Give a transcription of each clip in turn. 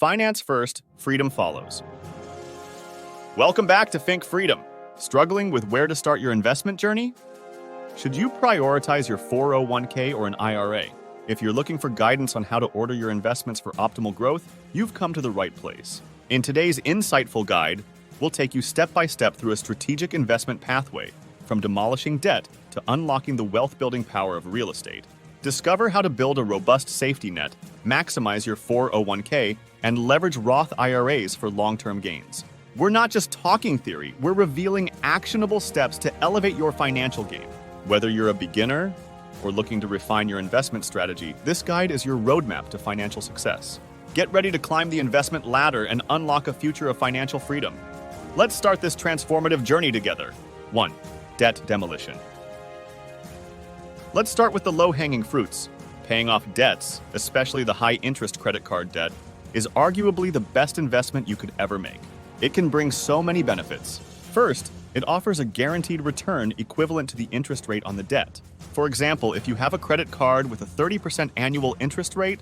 Finance first, freedom follows. Welcome back to Finc Freedom. Struggling with where to start your investment journey? Should you prioritize your 401k or an IRA? If you're looking for guidance on how to order your investments for optimal growth, you've come to the right place. In today's insightful guide, we'll take you step by step through a strategic investment pathway, from demolishing debt to unlocking the wealth-building power of real estate. Discover how to build a robust safety net, maximize your 401k, and leverage Roth IRAs for long-term gains. We're not just talking theory, we're revealing actionable steps to elevate your financial game. Whether you're a beginner or looking to refine your investment strategy, this guide is your roadmap to financial success. Get ready to climb the investment ladder and unlock a future of financial freedom. Let's start this transformative journey together. 1. Debt demolition. Let's start with the low-hanging fruits. Paying off debts, especially the high-interest credit card debt, is arguably the best investment you could ever make. It can bring so many benefits. First, it offers a guaranteed return equivalent to the interest rate on the debt. For example, if you have a credit card with a 30% annual interest rate,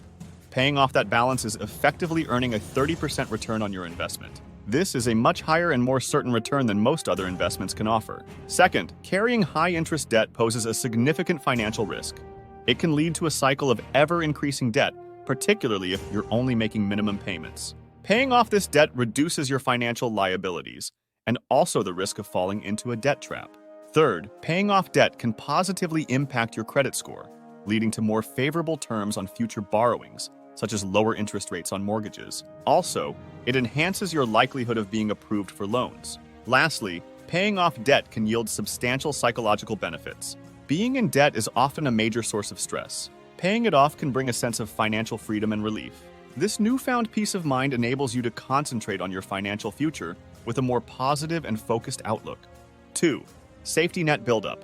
paying off that balance is effectively earning a 30% return on your investment. This is a much higher and more certain return than most other investments can offer. Second, carrying high-interest debt poses a significant financial risk. It can lead to a cycle of ever-increasing debt, particularly if you're only making minimum payments. Paying off this debt reduces your financial liabilities and also the risk of falling into a debt trap. Third, paying off debt can positively impact your credit score, leading to more favorable terms on future borrowings, such as lower interest rates on mortgages. Also, it enhances your likelihood of being approved for loans. Lastly, paying off debt can yield substantial psychological benefits. Being in debt is often a major source of stress. Paying it off can bring a sense of financial freedom and relief. This newfound peace of mind enables you to concentrate on your financial future with a more positive and focused outlook. 2. Safety net buildup.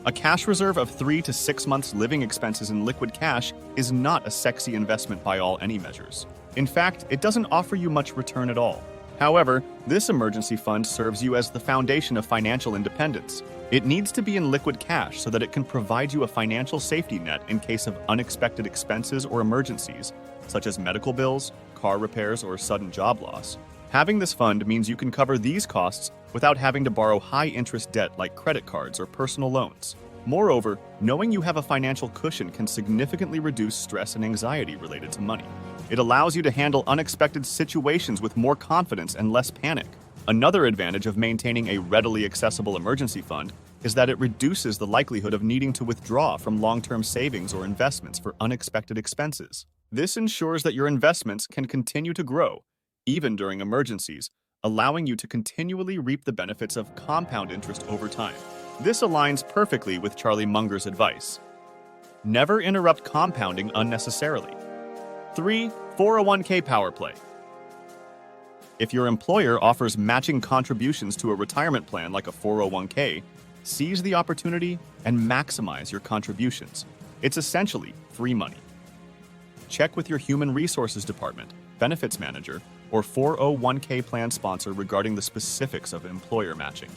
A cash reserve of 3 to 6 months' living expenses in liquid cash is not a sexy investment by any measures. In fact, it doesn't offer you much return at all. However, this emergency fund serves you as the foundation of financial independence. It needs to be in liquid cash so that it can provide you a financial safety net in case of unexpected expenses or emergencies, such as medical bills, car repairs, or sudden job loss. Having this fund means you can cover these costs without having to borrow high-interest debt like credit cards or personal loans. Moreover, knowing you have a financial cushion can significantly reduce stress and anxiety related to money. It allows you to handle unexpected situations with more confidence and less panic. Another advantage of maintaining a readily accessible emergency fund is that it reduces the likelihood of needing to withdraw from long-term savings or investments for unexpected expenses. This ensures that your investments can continue to grow, even during emergencies, allowing you to continually reap the benefits of compound interest over time. This aligns perfectly with Charlie Munger's advice. Never interrupt compounding unnecessarily. 3. 401k power play. If your employer offers matching contributions to a retirement plan like a 401k, seize the opportunity and maximize your contributions. It's essentially free money. Check with your human resources department, benefits manager, or 401k plan sponsor regarding the specifics of employer matching.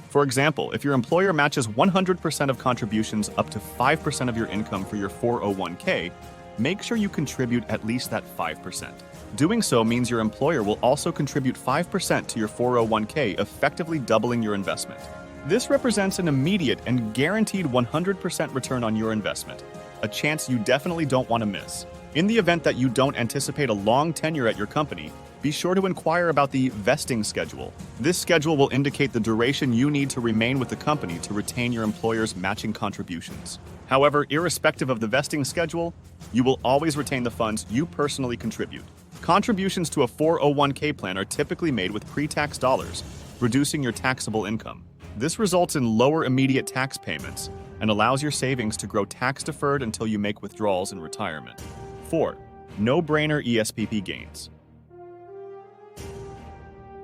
For example, if your employer matches 100% of contributions up to 5% of your income for your 401k, make sure you contribute at least that 5%. Doing so means your employer will also contribute 5% to your 401k, effectively doubling your investment. This represents an immediate and guaranteed 100% return on your investment, a chance you definitely don't want to miss. In the event that you don't anticipate a long tenure at your company, be sure to inquire about the vesting schedule. This schedule will indicate the duration you need to remain with the company to retain your employer's matching contributions. However, irrespective of the vesting schedule, you will always retain the funds you personally contribute. Contributions to a 401k plan are typically made with pre-tax dollars, reducing your taxable income. This results in lower immediate tax payments and allows your savings to grow tax-deferred until you make withdrawals in retirement. 4. No-brainer ESPP gains.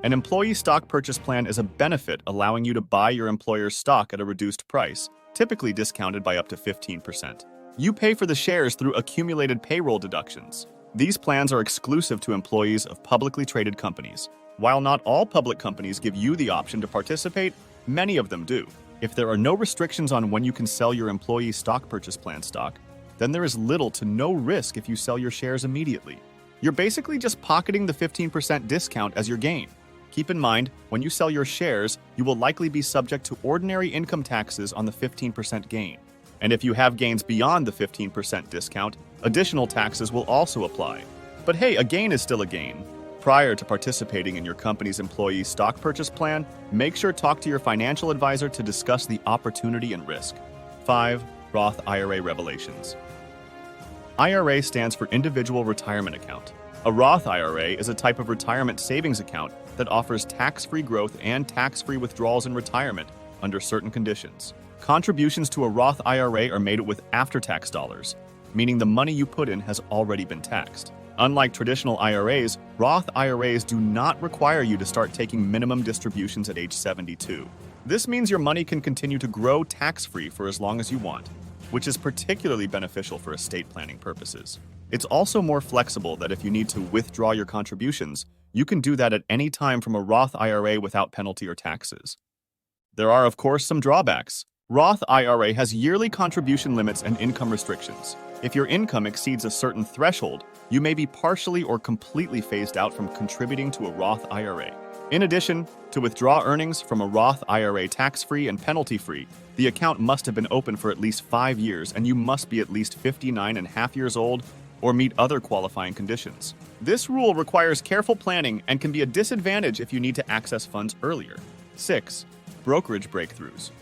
An employee stock purchase plan is a benefit allowing you to buy your employer's stock at a reduced price, typically discounted by up to 15%. You pay for the shares through accumulated payroll deductions. These plans are exclusive to employees of publicly traded companies. While not all public companies give you the option to participate, many of them do. If there are no restrictions on when you can sell your employee stock purchase plan stock, then there is little to no risk if you sell your shares immediately. You're basically just pocketing the 15% discount as your gain. Keep in mind, when you sell your shares, you will likely be subject to ordinary income taxes on the 15% gain. And if you have gains beyond the 15% discount, additional taxes will also apply. But hey, a gain is still a gain. Prior to participating in your company's employee stock purchase plan, make sure to talk to your financial advisor to discuss the opportunity and risk. 5. Roth IRA Revelations. IRA stands for Individual Retirement Account. A Roth IRA is a type of retirement savings account that offers tax-free growth and tax-free withdrawals in retirement under certain conditions. Contributions to a Roth IRA are made with after-tax dollars, meaning the money you put in has already been taxed. Unlike traditional IRAs, Roth IRAs do not require you to start taking minimum distributions at age 72. This means your money can continue to grow tax-free for as long as you want, which is particularly beneficial for estate planning purposes. It's also more flexible that if you need to withdraw your contributions, you can do that at any time from a Roth IRA without penalty or taxes. There are, of course, some drawbacks. Roth IRA has yearly contribution limits and income restrictions. If your income exceeds a certain threshold, you may be partially or completely phased out from contributing to a Roth IRA. In addition, to withdraw earnings from a Roth IRA tax-free and penalty-free, the account must have been open for at least 5 years and you must be at least 59.5 years old or meet other qualifying conditions. This rule requires careful planning and can be a disadvantage if you need to access funds earlier. 6. Brokerage Breakthroughs.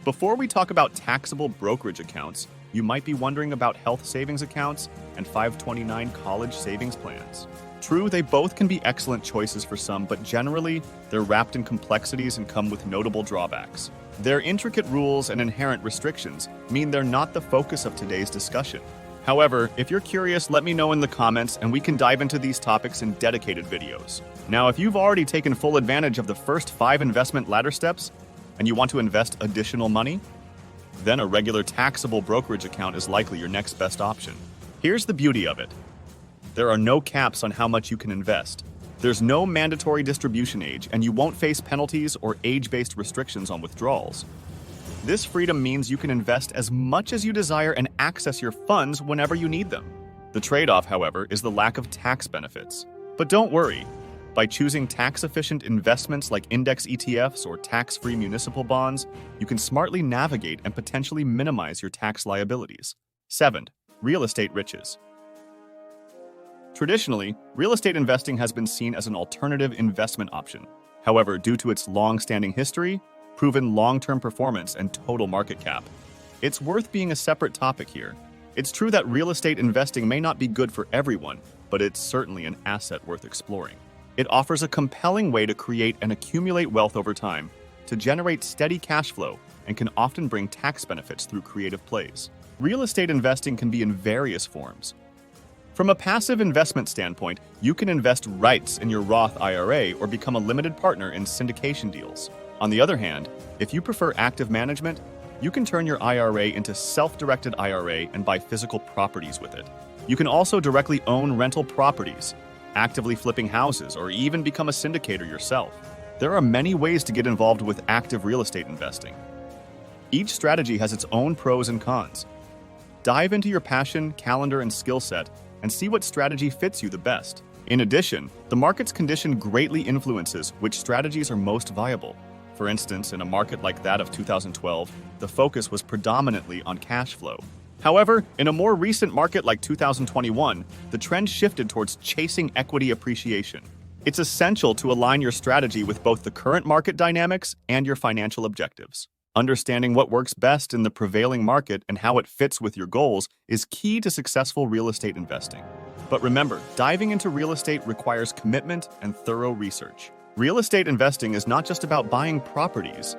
Before we talk about taxable brokerage accounts, you might be wondering about health savings accounts and 529 college savings plans. True, they both can be excellent choices for some, but generally, they're wrapped in complexities and come with notable drawbacks. Their intricate rules and inherent restrictions mean they're not the focus of today's discussion. However, if you're curious, let me know in the comments and we can dive into these topics in dedicated videos. Now, if you've already taken full advantage of the first 5 investment ladder steps and you want to invest additional money, then a regular taxable brokerage account is likely your next best option. Here's the beauty of it. There are no caps on how much you can invest. There's no mandatory distribution age, and you won't face penalties or age-based restrictions on withdrawals. This freedom means you can invest as much as you desire and access your funds whenever you need them. The trade-off, however, is the lack of tax benefits. But don't worry. By choosing tax-efficient investments like index ETFs or tax-free municipal bonds, you can smartly navigate and potentially minimize your tax liabilities. 7. Real estate riches. Traditionally, real estate investing has been seen as an alternative investment option. However, due to its long-standing history, proven long-term performance, and total market cap, it's worth being a separate topic here. It's true that real estate investing may not be good for everyone, but it's certainly an asset worth exploring. It offers a compelling way to create and accumulate wealth over time, to generate steady cash flow, and can often bring tax benefits through creative plays. Real estate investing can be in various forms. From a passive investment standpoint, you can invest rights in your Roth IRA or become a limited partner in syndication deals. On the other hand, if you prefer active management, you can turn your IRA into self-directed IRA and buy physical properties with it. You can also directly own rental properties, actively flipping houses, or even become a syndicator yourself. There are many ways to get involved with active real estate investing. Each strategy has its own pros and cons. Dive into your passion, calendar, and skill set and see what strategy fits you the best. In addition, the market's condition greatly influences which strategies are most viable. For instance, in a market like that of 2012, the focus was predominantly on cash flow. However, in a more recent market like 2021, the trend shifted towards chasing equity appreciation. It's essential to align your strategy with both the current market dynamics and your financial objectives. Understanding what works best in the prevailing market and how it fits with your goals is key to successful real estate investing. But remember, diving into real estate requires commitment and thorough research. Real estate investing is not just about buying properties.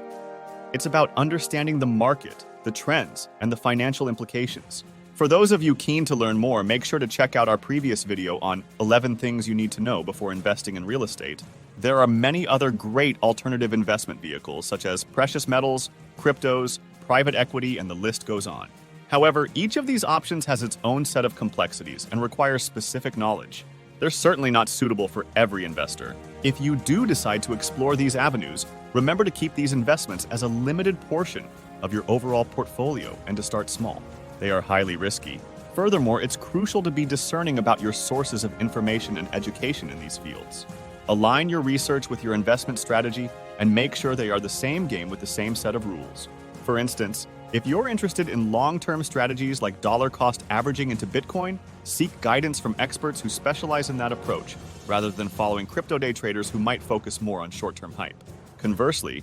It's about understanding the market, the trends, and the financial implications. For those of you keen to learn more, make sure to check out our previous video on 11 things you need to know before investing in real estate. There are many other great alternative investment vehicles such as precious metals, cryptos, private equity, and the list goes on. However, each of these options has its own set of complexities and requires specific knowledge. They're certainly not suitable for every investor. If you do decide to explore these avenues, remember to keep these investments as a limited portion of your overall portfolio and to start small. They are highly risky. Furthermore, it's crucial to be discerning about your sources of information and education in these fields. Align your research with your investment strategy and make sure they are the same game with the same set of rules. For instance, if you're interested in long-term strategies like dollar-cost averaging into Bitcoin, seek guidance from experts who specialize in that approach, rather than following crypto day traders who might focus more on short-term hype. Conversely,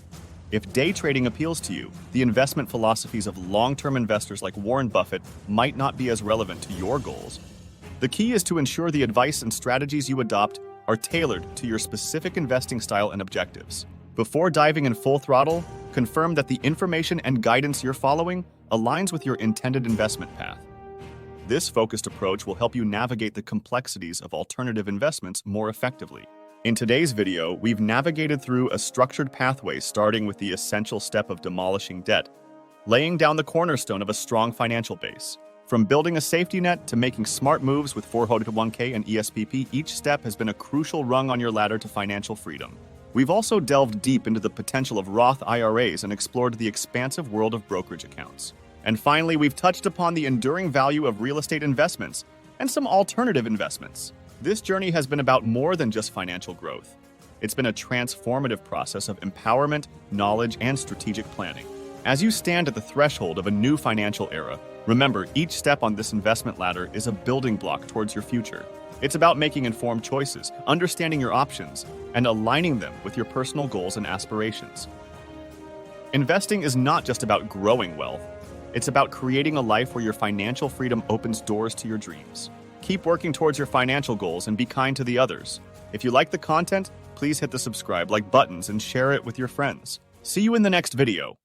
if day trading appeals to you, the investment philosophies of long-term investors like Warren Buffett might not be as relevant to your goals. The key is to ensure the advice and strategies you adopt are tailored to your specific investing style and objectives. Before diving in full throttle, confirm that the information and guidance you're following aligns with your intended investment path. This focused approach will help you navigate the complexities of alternative investments more effectively. In today's video, we've navigated through a structured pathway starting with the essential step of demolishing debt, laying down the cornerstone of a strong financial base. From building a safety net to making smart moves with 401k and ESPP, each step has been a crucial rung on your ladder to financial freedom. We've also delved deep into the potential of Roth IRAs and explored the expansive world of brokerage accounts. And finally, we've touched upon the enduring value of real estate investments and some alternative investments. This journey has been about more than just financial growth. It's been a transformative process of empowerment, knowledge, and strategic planning. As you stand at the threshold of a new financial era, remember, each step on this investment ladder is a building block towards your future. It's about making informed choices, understanding your options, and aligning them with your personal goals and aspirations. Investing is not just about growing wealth. It's about creating a life where your financial freedom opens doors to your dreams. Keep working towards your financial goals and be kind to the others. If you like the content, please hit the subscribe, like buttons, and share it with your friends. See you in the next video.